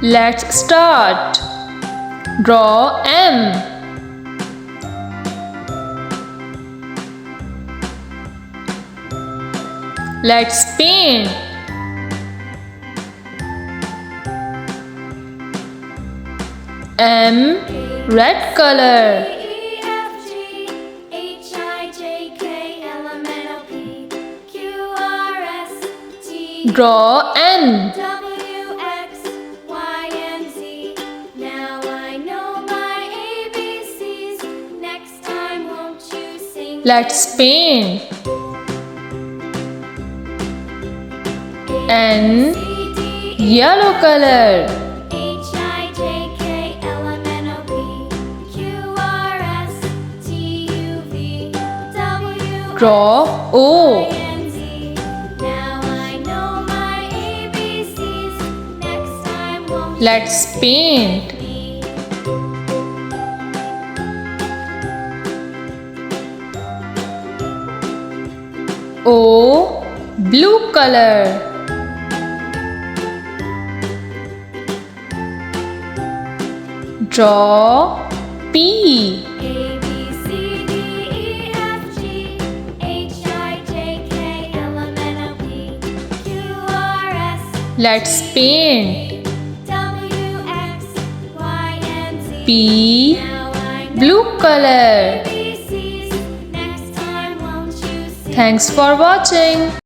Let's start. Draw M. Let's paint. M, red color. Draw N. Now I know my ABCs. Next time won't you sing? Let's paint. N, yellow color. Draw O. Let's paint. O, blue color. Draw P. Let's paint. P, blue color. Thanks for watching.